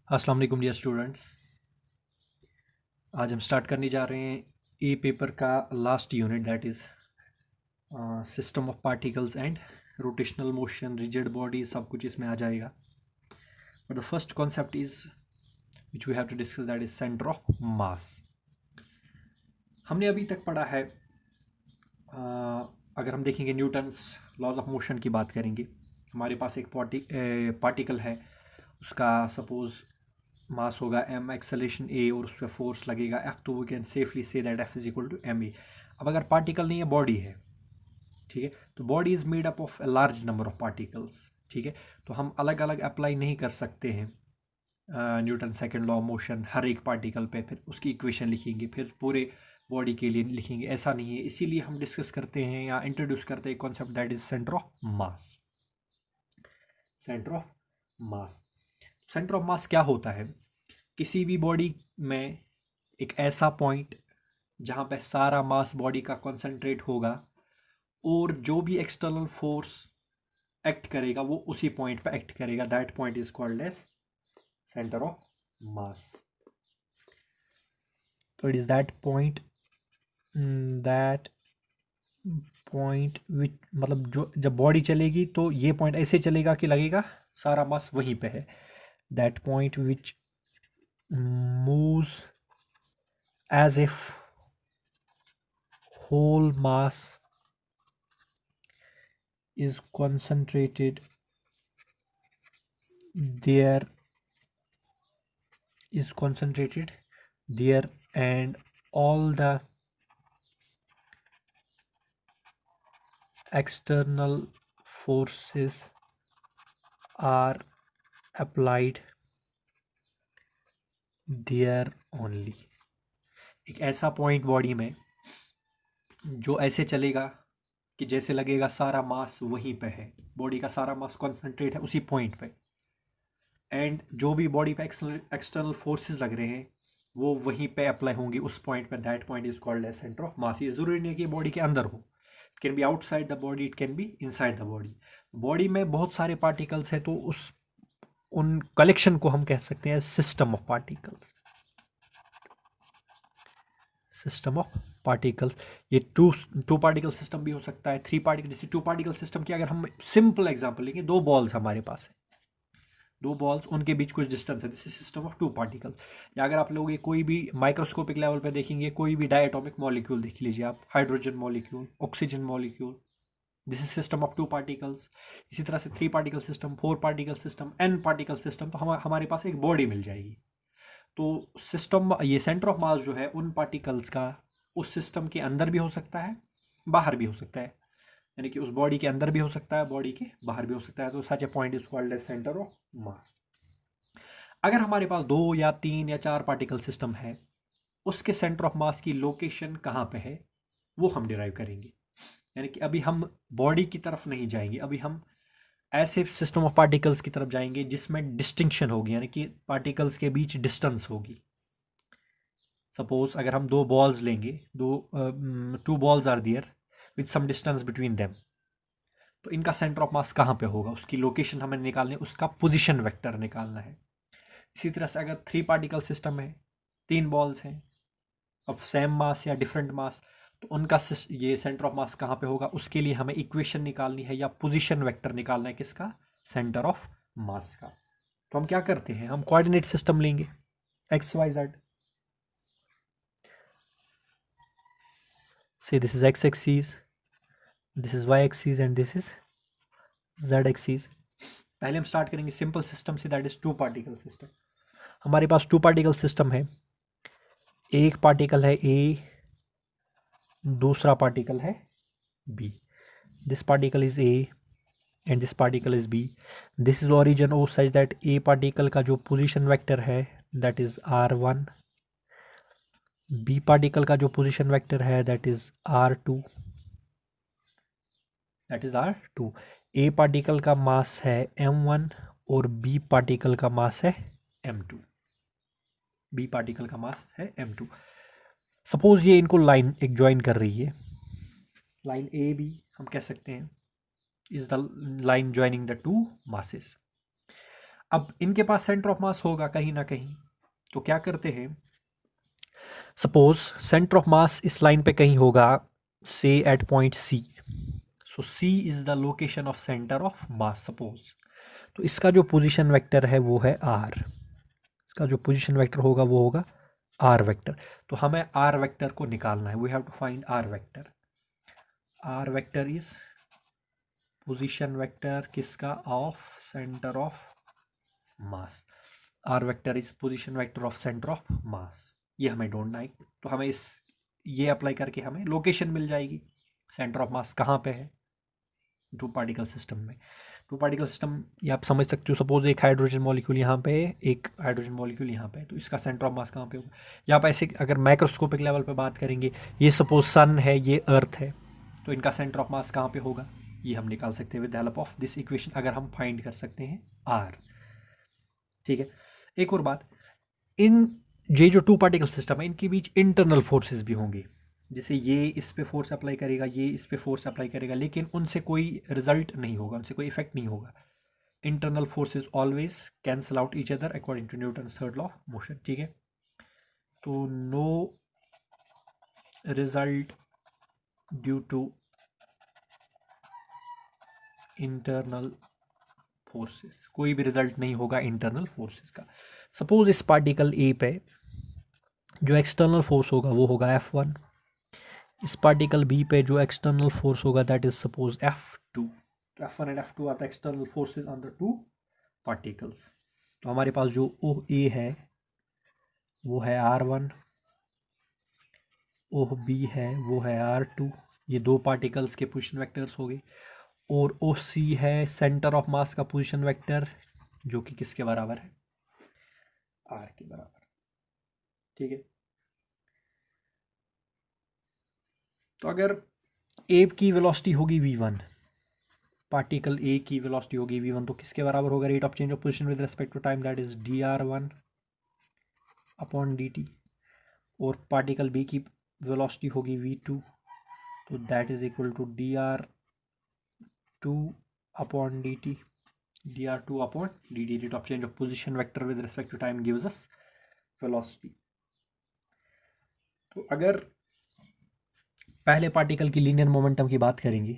अस्सलाम वालेकुम dear students. आज हम स्टार्ट करने जा रहे हैं ए पेपर का last unit, that is system of particles and rotational motion, rigid body, सब कुछ इसमें आ जाएगा। But the first concept is which we have to discuss, that is centre of mass. हमने अभी तक पढ़ा है, अगर हम देखेंगे न्यूटन्स लॉज ऑफ मोशन की बात करेंगे। हमारे पास एक पार्टिकल है, उसका सपोज मास होगा m, एक्सेलेरेशन a, और उस पर फोर्स लगेगा F, तो we can safely say that F is equal to ma। अब अगर पार्टिकल नहीं है, बॉडी है, ठीक है, तो body is made up of a large number of particles, ठीक है। तो हम अलग अलग अप्लाई नहीं कर सकते हैं Newton second law of motion हर एक पार्टिकल पे, फिर उसकी इक्वेशन लिखेंगे, फिर पूरे बॉडी के लिए लिखेंगे, ऐसा नहीं है। इसीलिए हम डिस्कस करते हैं या इंट्रोड्यूस करते हैं concept, that is centre of mass. Centre of mass, centre of मास क्या होता है? किसी भी बॉडी में एक ऐसा पॉइंट जहाँ पे सारा मास बॉडी का कॉन्सेंट्रेट होगा, और जो भी एक्सटर्नल फोर्स एक्ट करेगा वो उसी पॉइंट पे एक्ट करेगा, that point is called as centre of mass. तो it is that point which, मतलब जो जब बॉडी चलेगी तो ये पॉइंट ऐसे चलेगा कि लगेगा सारा मास वहीं पे है। That point which moves as if whole mass is concentrated there and all the external forces are applied there only। एक ऐसा पॉइंट बॉडी में जो ऐसे चलेगा कि जैसे लगेगा सारा मास वहीं पे है, बॉडी का सारा मास कॉन्सेंट्रेट है उसी पॉइंट पे, एंड जो भी बॉडी पे एक्सटर्नल फोर्सेस लग रहे हैं वो वहीं पे अप्लाई होंगी उस पॉइंट पे। That point is called as centre of mass. ये जरूरी नहीं है कि बॉडी के अंदर हो, it can be outside the body, it can be inside the body. Body में बहुत सारे पार्टिकल्स हैं, तो उन कलेक्शन को हम कह सकते हैं system of particles. System of particles, ये टू पार्टिकल सिस्टम भी हो सकता है, थ्री पार्टिकल। जैसे टू पार्टिकल सिस्टम की अगर हम सिंपल एग्जांपल लेंगे, दो बॉल्स हमारे पास है, दो बॉल्स, उनके बीच कुछ डिस्टेंस है, this is system of two particle. या अगर आप लोग कोई भी माइक्रोस्कोपिक लेवल पे देखेंगे, कोई भी डायटोमिक मॉलिक्यूल देख लीजिए आप, hydrogen molecule, oxygen molecule, this is system of two particles. इसी तरह से three particle system, four particle system, N particle system, तो हमारे पास एक बॉडी मिल जाएगी। तो सिस्टम, ये सेंटर ऑफ मास जो है उन पार्टिकल्स का उस सिस्टम के अंदर भी हो सकता है, बाहर भी हो सकता है, यानी कि उस बॉडी के अंदर भी हो सकता है, बॉडी के बाहर भी हो सकता है। तो such a point is called as centre of mass. अगर हमारे पास दो या तीन या चार पार्टिकल सिस्टम है, उसके सेंटर ऑफ मास की लोकेशन कहाँ पे है वो हम डिराइव करेंगे। यानी कि अभी हम बॉडी की तरफ नहीं जाएंगे, अभी हम ऐसे सिस्टम ऑफ पार्टिकल्स की तरफ जाएंगे जिसमें डिस्टिंक्शन होगी, यानी कि पार्टिकल्स के बीच डिस्टेंस होगी। सपोज अगर हम दो बॉल्स लेंगे, two balls are there with some distance between them, तो इनका सेंटर ऑफ मास कहाँ पे होगा, उसकी लोकेशन हमें निकालनी है, उसका पोजीशन वेक्टर निकालना है। इसी तरह से अगर थ्री पार्टिकल सिस्टम है, तीन बॉल्स हैं ऑफ सेम मास या डिफरेंट मास, तो उनका ये सेंटर ऑफ मास कहाँ पे होगा, उसके लिए हमें इक्वेशन निकालनी है या पोजीशन वेक्टर निकालना है, किसका, सेंटर ऑफ मास का। तो हम क्या करते हैं, हम कोऑर्डिनेट सिस्टम लेंगे, X Y Z. So this is X axis, this is Y axis and this is Z axis. पहले हम स्टार्ट करेंगे सिंपल सिस्टम से, that is two particle system. हमारे पास टू पार्टिकल सिस्टम है, एक पार्टिकल है ए, दूसरा पार्टिकल है B. This particle is A and this particle is B. This is origin O such that A particle का जो पोजीशन वेक्टर है that is r1, B particle का जो पोजीशन वेक्टर है that is r2, A particle का mass है m1 और B particle का मास है m2, बी पार्टिकल का मास है m2। सपोज ये इनको लाइन एक ज्वाइन कर रही है, लाइन ए बी हम कह सकते हैं is the line joining the two masses. अब इनके पास सेंटर ऑफ मास होगा कहीं ना कहीं, तो क्या करते हैं, सपोज सेंटर ऑफ मास इस लाइन पे कहीं होगा, so at point C, so C is the location of centre of mass suppose, तो इसका जो पोजीशन वेक्टर है वो है आर, इसका जो पोजीशन वेक्टर होगा वो होगा आर वेक्टर। तो हमें आर वेक्टर को निकालना है, we have to find R vector. R vector is position vector किसका, of centre of mass. R vector is position vector of centre of mass, ये हमें ढूंढना है। तो हमें इस ये अप्लाई करके हमें लोकेशन मिल जाएगी, सेंटर ऑफ मास कहाँ पे है टू पार्टिकल सिस्टम में। टू पार्टिकल सिस्टम ये आप समझ सकते हो, सपोज एक हाइड्रोजन मॉलिक्यूल यहाँ पे है, एक हाइड्रोजन मॉलिक्यूल यहाँ पे है, तो इसका सेंटर ऑफ मास कहाँ पे होगा। या आप ऐसे अगर माइक्रोस्कोपिक लेवल पे बात करेंगे, ये सपोज सन है, ये अर्थ है, तो इनका सेंटर ऑफ मास कहाँ पे होगा, ये हम निकाल सकते हैं with help of this equation, अगर हम फाइंड कर सकते हैं आर। ठीक है, एक और बात, इन ये जो टू पार्टिकल सिस्टम है इनके बीच इंटरनल फोर्सेस भी होंगे, जैसे ये इस पे फोर्स अप्लाई करेगा, ये इस पे फोर्स अप्लाई करेगा, लेकिन उनसे कोई रिजल्ट नहीं होगा, उनसे कोई इफेक्ट नहीं होगा। Internal forces always cancel out each other according to Newton third law of motion. ठीक है, तो no result due to internal forces, कोई भी रिजल्ट नहीं होगा इंटरनल फोर्सेस का। सपोज इस पार्टिकल ए पे जो एक्सटर्नल फोर्स होगा वो होगा F1, इस पार्टिकल बी पे जो एक्सटर्नल फोर्स होगा दैट इज सपोज F2। तो F1 and F2 are the external forces on the two particles. तो हमारे पास जो ओ ए है वो है R1, ओ बी है वो है R2, ये दो पार्टिकल्स के पोजीशन वेक्टर्स हो गए। और ओ सी है सेंटर ऑफ मास का पोजीशन वेक्टर, जो कि किसके बराबर है, आर के बराबर। ठीक है, तो अगर ए की वेलोसिटी होगी v1, पार्टिकल ए की वेलोसिटी होगी v1, तो किसके बराबर होगा, rate of change of position with respect to time, that is dr1 upon dt। और पार्टिकल बी की वेलोसिटी होगी v2, तो that is equal to dr2 upon dt, dr2 upon dt, rate of change of position vector with respect to time gives us velocity. तो अगर पहले particle की linear momentum की बात करेंगे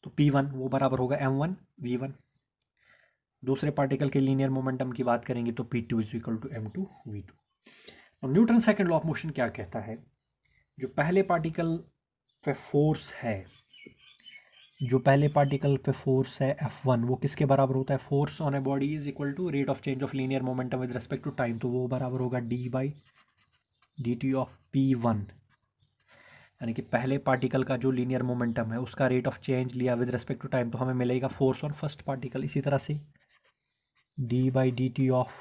तो P1 वो बराबर होगा m1 v1, दूसरे पार्टिकल के लीनियर मोमेंटम की बात करेंगे तो P2 is equal to m2 v2। और Newton second law of motion क्या कहता है, जो पहले पार्टिकल पे फोर्स है, जो पहले पार्टिकल पे फोर्स है F1, वो किसके बराबर होता है, force on a body is equal to rate of change of linear momentum with respect to time, तो वो बराबर होगा d/dt ऑफ P1। यानी कि पहले पार्टिकल का जो लीनियर मोमेंटम है उसका रेट ऑफ चेंज लिया विद रिस्पेक्ट टू टाइम, तो हमें मिलेगा फोर्स ऑन फर्स्ट पार्टिकल। इसी तरह से d/dt ऑफ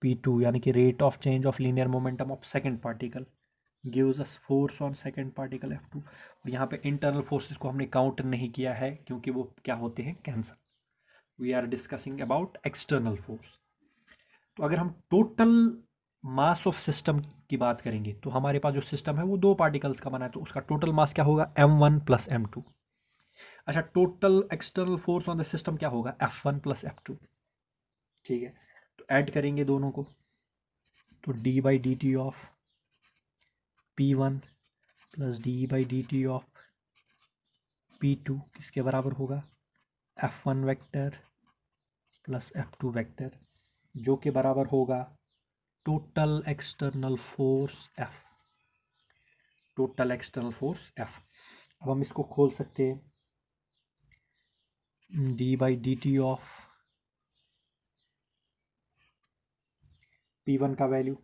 P2 यानी कि rate of change of linear momentum of second particle gives us force on second particle F2। और यहाँ पे इंटरनल फोर्सेस को हमने काउंट नहीं किया है क्योंकि वो क्या होते हैं, cancel. We are discussing about external force. तो अगर हम टोटल मास ऑफ सिस्टम की बात करेंगे तो हमारे पास जो सिस्टम है वो दो पार्टिकल्स का बना है, तो उसका टोटल मास क्या होगा, m1 प्लस m2। अच्छा, total external force on the system क्या होगा, F1 प्लस F2। ठीक है, तो ऐड करेंगे दोनों को, तो d/dt of P1 plus d/dt of P2 किसके बराबर होगा, F1 vector plus F2 vector, जो के बराबर होगा total external force F, total external force F। अब हम इसको खोल सकते हैं, d/dt ऑफ P1 का value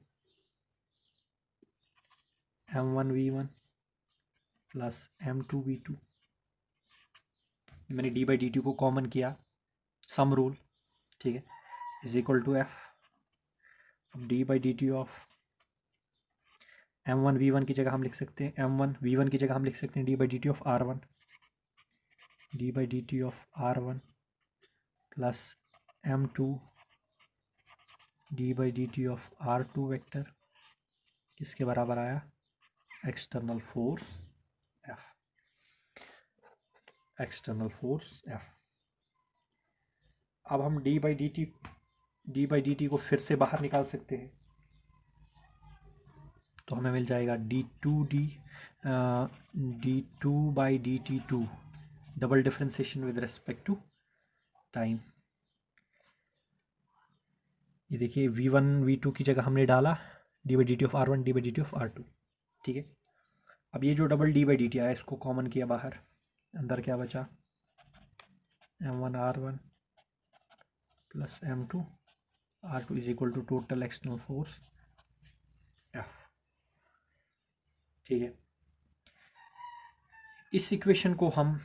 m1 v1 plus m2 v2, मैंने d/dt को कॉमन किया, सम रूल, ठीक है, इज इक्वल टू F। अब d/dt ऑफ m1 v1 की जगह हम लिख सकते हैं, m1 v1 की जगह हम लिख सकते हैं d/dt of r1, d/dt of r1 plus m2 d/dt of r2 vector किसके बराबर आया, external force F, external force F। अब हम डी बाई डी टी को फिर से बाहर निकाल सकते हैं, तो हमें मिल जाएगा d two by d t two, double differentiation with respect to time. ये देखिए v1 v2 की जगह हमने डाला d by d t of R1 d by d t of R2, ठीक है। अब ये जो double d by d t आया इसको कॉमन किया बाहर, अंदर क्या बचा, m1 R1 plus m2 R2 is equal to total external force F, ठीक है। इस इक्वेशन को हम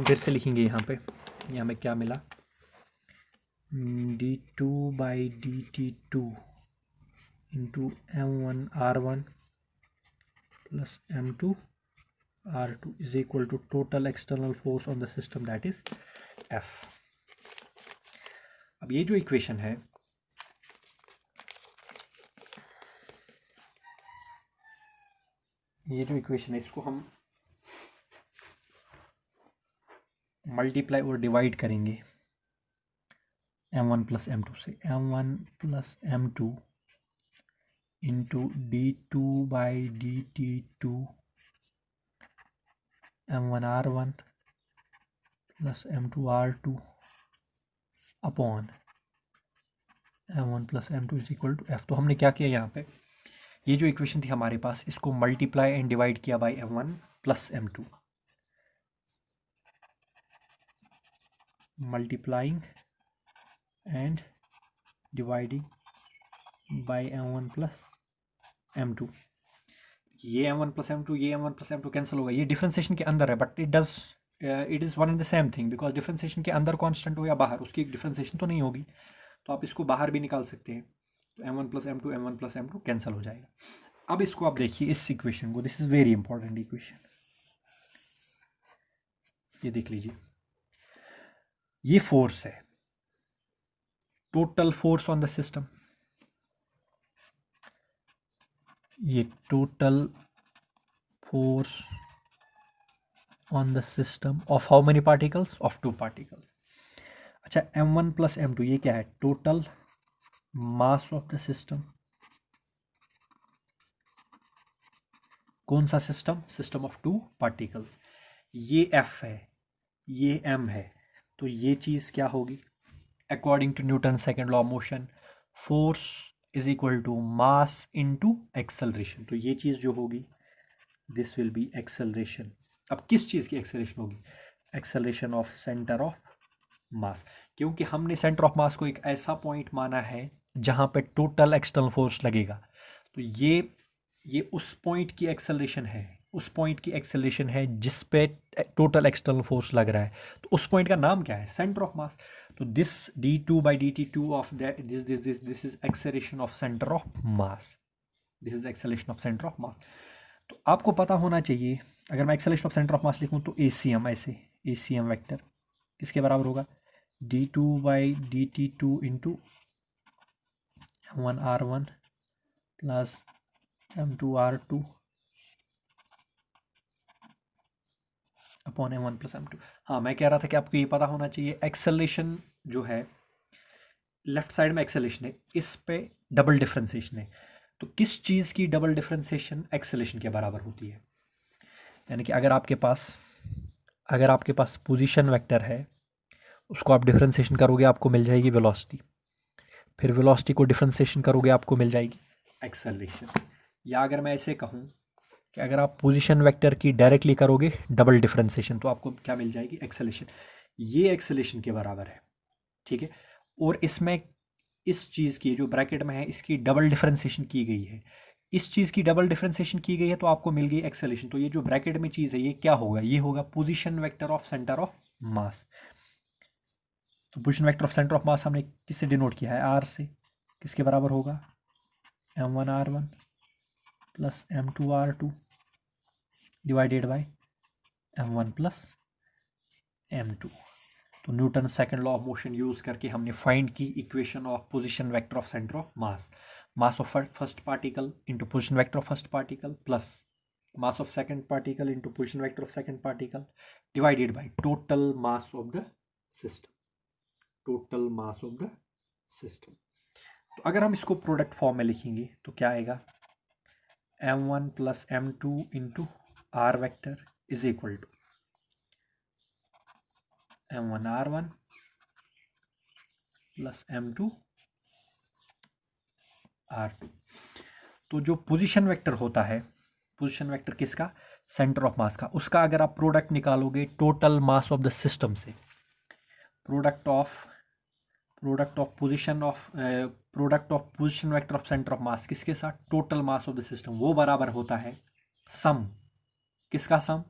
फिर से लिखेंगे। यहाँ पे हमें क्या मिला, d two by d t two into m1 R1 plus m2 R2 is equal to total external force on the system that is F। अब ये जो इक्वेशन है, इसको हम मल्टीप्लाई और डिवाइड करेंगे m1 प्लस m2 से, m1 plus m2 into d two by d t two m1 R1 plus m2 R2 upon m1 plus m2 is equal to F। तो हमने क्या किया यहाँ पे, ये जो इक्वेशन थी हमारे पास, इसको मल्टीप्लाई एंड डिवाइड किया by m1 plus m2, multiplying and dividing by m1 plus m2। ये m1 प्लस m2, ये m1 प्लस m2 कैंसिल होगा, ये डिफरेंशिएशन के अंदर है, but it is one and the same thing, because differentiation के अंदर कांस्टेंट हो या बाहर, उसकी एक डिफरेंशिएशन तो नहीं होगी, तो आप इसको बाहर भी निकाल सकते हैं। तो m1 प्लस m2 कैंसिल हो जाएगा। अब इसको आप देखिए, इस इक्वेशन को, this is very important equation, ये देख लीजिए, ये फोर्स है, total force on the system, ये total force on the system of how many particles, of 2 particles. अच्छा, m1 प्लस m2 ये क्या है, total mass of the system. कौन सा सिस्टम, सिस्टम ऑफ 2 पार्टिकल्स। ये F है, ये m है, तो ये चीज़ क्या होगी, according to Newton second law of motion, force is equal to mass into acceleration. तो ये चीज़ जो होगी, दिस विल बी एक्सेलरेशन। अब किस चीज़ की एक्सेलरेशन होगी, एक्सेलरेशन ऑफ सेंटर ऑफ मास, क्योंकि हमने सेंटर ऑफ मास को एक ऐसा पॉइंट माना है जहाँ पे टोटल एक्सटर्नल फोर्स लगेगा। तो ये उस पॉइंट की एक्सेलरेशन है, उस पॉइंट की एक्सेलरेशन है जिस पे टोटल एक्सटर्नल फोर्स लग रहा है। तो उस पॉइंट का नाम क्या है, सेंटर ऑफ मास। तो this d2 by dt2 of this is acceleration of centre of mass, this is acceleration of centre of mass. तो आपको पता होना चाहिए, अगर मैं acceleration of centre of mass लिखूं तो ACM, ऐसे ACM वेक्टर किसके बराबर होगा, d2 by dt2 into m1 R1 plus m2 R2 upon m1 plus m2। हाँ, मैं कह रहा था कि आपको ये पता होना चाहिए, एक्सेलरेशन जो है, लेफ्ट साइड में एक्सेलरेशन है, इस पे डबल डिफरेंशिएशन है। तो किस चीज़ की डबल डिफरेंशिएशन एक्सेलरेशन के बराबर होती है, यानी कि अगर आपके पास पोजीशन वेक्टर है, उसको आप डिफरेंशिएशन करोगे आपको मिल जाएगी वेलोसिटी, फिर वेलोसिटी को डिफरेंशिएशन करोगे आपको मिल जाएगी एक्सेलरेशन। या अगर मैं ऐसे कहूँ कि अगर आप पोजीशन वेक्टर की डायरेक्टली करोगे डबल डिफरेंशिएशन, तो आपको क्या मिल जाएगी, एक्सेलरेशन। ये एक्सेलरेशन के बराबर है, ठीक है। और इसमें इस चीज़ की जो ब्रैकेट में है, इसकी डबल डिफरेंशिएशन की गई है, इस चीज़ की डबल डिफरेंशिएशन की गई है, तो आपको मिल गई एक्सेलरेशन। तो ये जो ब्रैकेट में चीज़ है, ये क्या होगा, ये होगा position vector of centre of mass. तो position vector of centre of mass हमने किससे डिनोट किया है, R से, किसके बराबर होगा, m1 R1 plus m2 R2 divided by m1 plus m2। तो Newton second law of motion use करके हमने फाइंड की equation of position vector of centre of mass, mass of first particle into position vector of first particle plus mass of second particle into position vector of second particle divided by total mass of the system, total mass of the system. तो अगर हम इसको product form में लिखेंगे तो क्या आएगा, m1 plus m2 into R vector is equal to m1 r1 plus m2 r2। तो जो पोजीशन वेक्टर होता है, पोजीशन वेक्टर किसका, सेंटर ऑफ मास का, उसका अगर आप प्रोडक्ट निकालोगे total mass of the system से, product of position vector of centre of mass किसके साथ, total mass of the system, वो बराबर होता है सम, किसका सम,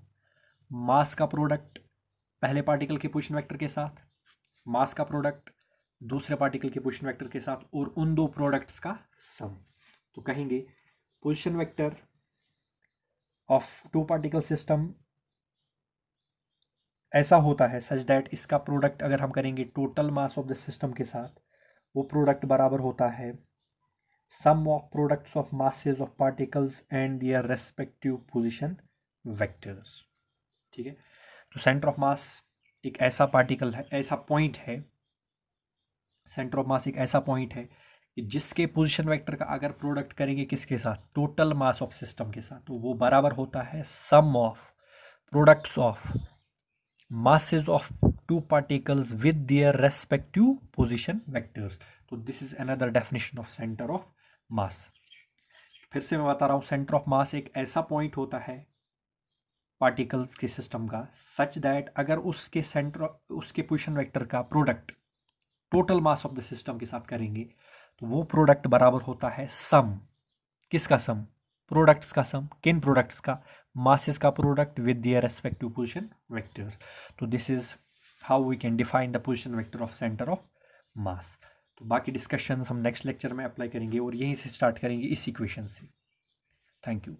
मास का प्रोडक्ट पहले पार्टिकल के पोजीशन वेक्टर के साथ, मास का प्रोडक्ट दूसरे पार्टिकल के पोजीशन वेक्टर के साथ, और उन दो प्रोडक्ट्स का सम। तो कहेंगे position vector of two particle system ऐसा होता है सच दैट इसका प्रोडक्ट अगर हम करेंगे total mass of the system के साथ, वो प्रोडक्ट बराबर होता है sum of products of masses of particles and their respective position vectors. ठीक है, तो सेंटर ऑफ मास एक ऐसा पार्टिकल है, ऐसा पॉइंट है, सेंटर ऑफ मास एक ऐसा पॉइंट है कि जिसके पोजीशन वेक्टर का अगर प्रोडक्ट करेंगे किसके साथ, टोटल मास ऑफ सिस्टम के साथ, तो वो बराबर होता है sum of products of masses of two particles with their respective position vectors। तो this is another definition of centre of मास। फिर से मैं बता रहा हूँ, सेंटर ऑफ मास एक ऐसा पॉइंट होता है पार्टिकल्स के सिस्टम का सच दैट अगर उसके पोजीशन वेक्टर का product total mass of the system के साथ करेंगे तो वो प्रोडक्ट बराबर होता है सम, किसका सम, प्रोडक्ट्स का सम, किन प्रोडक्ट्स का, masses का product with their respective position vectors। तो this is how we can define the position vector of center of mass। तो बाकी डिस्कशन हम नेक्स्ट लेक्चर में अप्लाई करेंगे और यहीं से स्टार्ट करेंगे इस इक्वेशन से। Thank you.